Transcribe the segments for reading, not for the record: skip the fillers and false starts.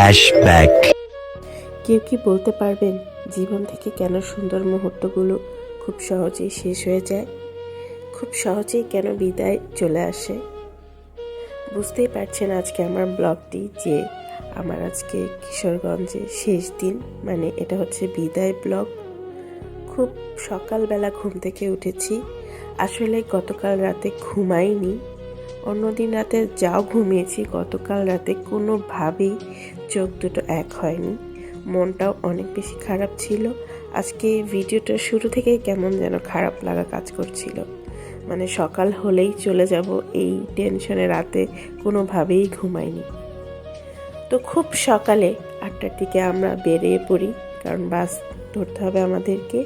Flashback. কেউ কি বলতে পারবেন জীবন থেকে কেন সুন্দর মুহূর্তগুলো খুব সহজেই শেষ হয়ে যায়, খুব সহজেই কেন বিদায় চলে আসে? বুঝতেই পারছেন আজকে আমার ব্লগটি যে আমার আজকে কিশোরগঞ্জে শেষ দিন, মানে এটা হচ্ছে বিদায় ব্লগ। খুব সকালবেলা ঘুম থেকে উঠেছি। আসলে গতকাল রাতে ঘুমাইনি, অন্যদিন রাতে যাও ঘুমিয়েছি, গতকাল রাতে কোনোভাবেই চোখ দুটো এক হয়নি। মনটাও অনেক বেশি খারাপ ছিল। আজকে ভিডিওটা শুরু থেকে কেমন যেন খারাপ লাগা কাজ করছিল, মানে সকাল হলেই চলে যাব এই টেনশনে রাতে কোনোভাবেই ঘুমাইনি। তো খুব সকালে 8টার দিকে আমরা বেরিয়ে পড়ি, কারণ বাস ধরতে হবে আমাদেরকে।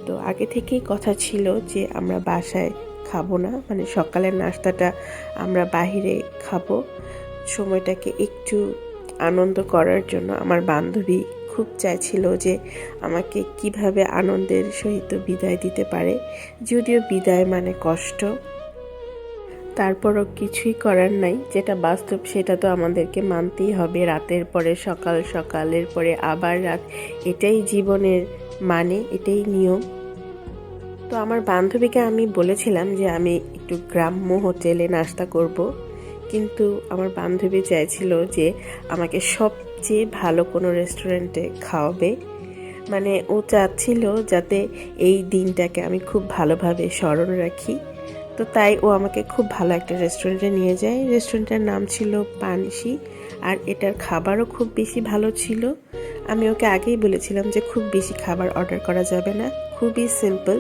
তো আগে থেকেই কথা ছিল যে আমরা বাসায় খাবো না, মানে সকালের নাস্তাটা আমরা বাহিরে খাবো। সময়টাকে একটু আনন্দ করার জন্য আমার বান্ধবী খুব চাইছিল যে আমাকে কিভাবে আনন্দের সহিত বিদায় দিতে পারে, যদিও বিদায় মানে কষ্ট। তারপরও কিছুই করার নাই, যেটা বাস্তব সেটা তো আমাদেরকে মানতেই হবে। রাতের পরে সকাল, সকালের পরে আবার রাত, এটাই জীবনের মানে, এটাই নিয়ম। তো আমার বান্ধবীকে আমি বলেছিলাম যে আমি একটু গ্রাম্য হোটেলে নাস্তা করব, কিন্তু আমার বান্ধবী চাইছিল যে আমাকে সবচেয়ে ভালো কোনো রেস্টুরেন্টে খাওয়াবে। মানে ও চাচ্ছিল যাতে এই দিনটাকে আমি খুব ভালোভাবে স্মরণ রাখি। তো তাই ও আমাকে খুব ভালো একটা রেস্টুরেন্টে নিয়ে যায়। রেস্টুরেন্টের নাম ছিল পানসি, আর এটার খাবারও খুব বেশি ভালো ছিল। আমি ওকে আগেই বলেছিলাম যে খুব বেশি খাবার অর্ডার করা যাবে না, খুবই সিম্পল।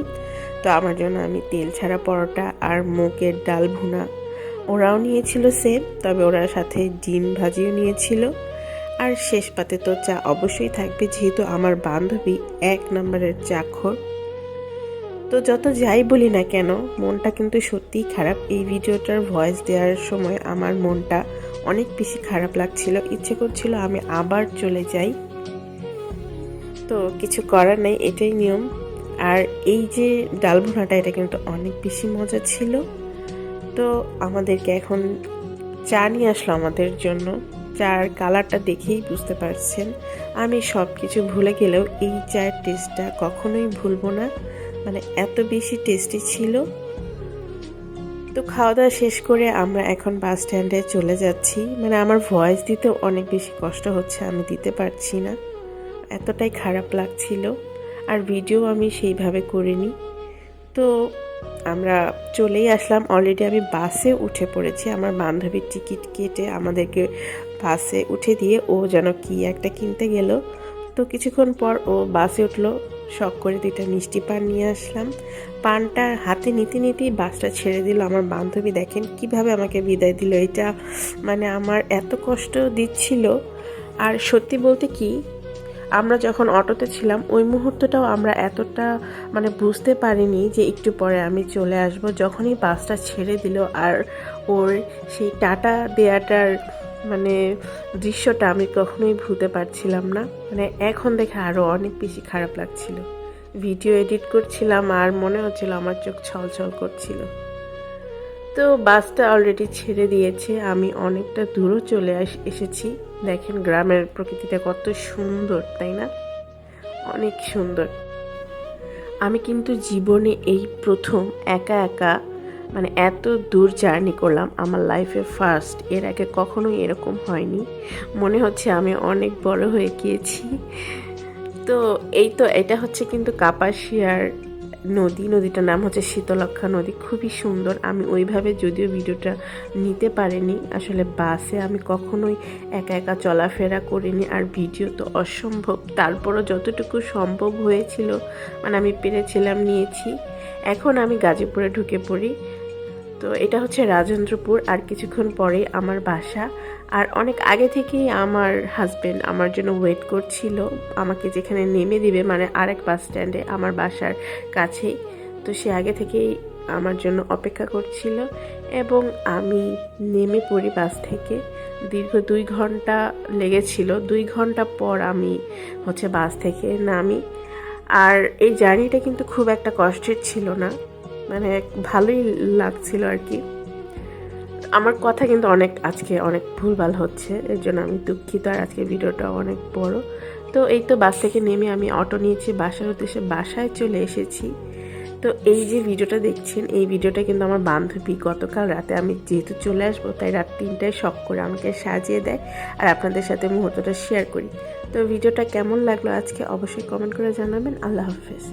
তো আমার জন্য আমি তেল ছাড়া পরোটা আর মুগের ডাল ভুনা, ওরাও নিয়েছিল সেম, তবে ওরা সাথে ডিম ভাজিও নিয়েছিল। আর শেষ পাতে তো চা অবশ্যই থাকবে, যেহেতু আমার বান্ধবী 1 নম্বরের চাখর। তো যত যাই বলি না কেন, মনটা কিন্তু সত্যিই খারাপ। এই ভিডিওটার ভয়েস দেওয়ার সময় আমার মনটা অনেক বেশি খারাপ লাগছিল, ইচ্ছে করছিল আমি আবার চলে যাই। তো কিছু করার নেই, এটাই নিয়ম। আর এই যে ডাল ভুনাটা, এটা কিন্তু অনেক বেশি মজা ছিল। তো আমাদেরকে এখন চা নিয়ে আসলো আমাদের জন্য। চার কালারটা দেখেই বুঝতে পারছেন আমি সব কিছু ভুলে গেলেও এই চায়ের টেস্টটা কখনোই ভুলবো না, মানে এত বেশি টেস্টি ছিল। তো খাওয়া দাওয়া শেষ করে আমরা এখন বাস স্ট্যান্ডে চলে যাচ্ছি। মানে আমার ভয়েস দিতেও অনেক বেশি কষ্ট হচ্ছে, আমি দিতে পারছি না, এতটাই খারাপ লাগছিল। আর ভিডিও আমি সেইভাবে করিনি। তো আমরা চলেই আসলাম, অলরেডি আমি বাসে উঠে পড়েছি। আমার বান্ধবীর টিকিট কেটে আমাদেরকে বাসে উঠে দিয়ে ও যেন কি একটা কিনতে গেল। তো কিছুক্ষণ পর ও বাসে উঠলো, শখ করে 2টা মিষ্টি পান নিয়ে আসলাম। পানটা হাতে নিতে নিতেই বাসটা ছেড়ে দিল। আমার বান্ধবী দেখেন কিভাবে আমাকে বিদায় দিল, এটা মানে আমার এত কষ্ট দিচ্ছিল। আর সত্যি বলতে কি, আমরা যখন অটোতে ছিলাম ওই মুহূর্তটাও আমরা এতটা মানে বুঝতে পারিনি যে একটু পরে আমি চলে আসব। যখনই বাসটা ছেড়ে দিল আর ওর সেই টাটা দেয়াটার মানে দৃশ্যটা আমি কখনোই ভুলতে পারছিলাম না। মানে এখন দেখে আরও অনেক বেশি খারাপ লাগছিল। ভিডিও এডিট করছিলাম আর মনে হচ্ছিল আমার চোখ ছলছল করছিল। তো বাসটা অলরেডি ছেড়ে দিয়েছে, আমি অনেকটা দূরও চলে এসেছি। দেখেন গ্রামের প্রকৃতিটা কত সুন্দর, তাই না? অনেক সুন্দর। আমি কিন্তু জীবনে এই প্রথম একা একা মানে এত দূর জার্নি করলাম, আমার লাইফে ফার্স্ট। এর আগে কখনোই এরকম হয়নি, মনে হচ্ছে আমি অনেক বড় হয়ে গিয়েছি। তো এই তো এটা হচ্ছে কিন্তু কাপাসিয়ার নদী, নদীটার নাম হচ্ছে শীতলক্ষ্যা নদী, খুবই সুন্দর। আমি ওইভাবে যদিও ভিডিওটা নিতে পারিনি, আসলে বাসে আমি কখনোই একা একা চলাফেরা করিনি, আর ভিডিও তো অসম্ভব। তারপরও যতটুকু সম্ভব হয়েছিল মানে আমি পেরেছিলাম, নিয়েছি। এখন আমি গাজীপুরে ঢুকে পড়ি। তো এটা হচ্ছে রাজেন্দ্রপুর, আর কিছুক্ষণ পরেই আমার বাসা। আর অনেক আগে থেকেই আমার হাজবেন্ড আমার জন্য ওয়েট করছিল, আমাকে যেখানে নেমে দিবে মানে আরেক বাস স্ট্যান্ডে আমার বাসার কাছেই। তো সে আগে থেকেই আমার জন্য অপেক্ষা করছিল এবং আমি নেমে পড়ি বাস থেকে। দীর্ঘ 2 ঘন্টা লেগেছিল, 2 ঘন্টা পর আমি হচ্ছে বাস থেকে নামি। আর এই জার্নিটা কিন্তু খুব একটা কষ্টের ছিল না, মানে ভালোই লাগছিল আর কি। আমার কথা কিন্তু আজকে অনেক ভুলভাল হচ্ছে, এর জন্য আমি দুঃখিত। আর আজকে ভিডিওটা অনেক বড়। তো এই তো বাস থেকে নেমে আমি অটো নিয়েছি, বাসার উদ্দেশ্যে বাসায় চলে এসেছি। তো এই যে ভিডিওটা দেখছেন, এই ভিডিওটা কিন্তু আমার বান্ধবী গতকাল রাতে, আমি যেহেতু চলে আসবো তাই রাত 3টায় শখ করে আমাকে সাজিয়ে দেয় আর আপনাদের সাথে মুহূর্তটা শেয়ার করি। তো ভিডিওটা কেমন লাগলো আজকে অবশ্যই কমেন্ট করে জানাবেন। আল্লাহ হাফেজ।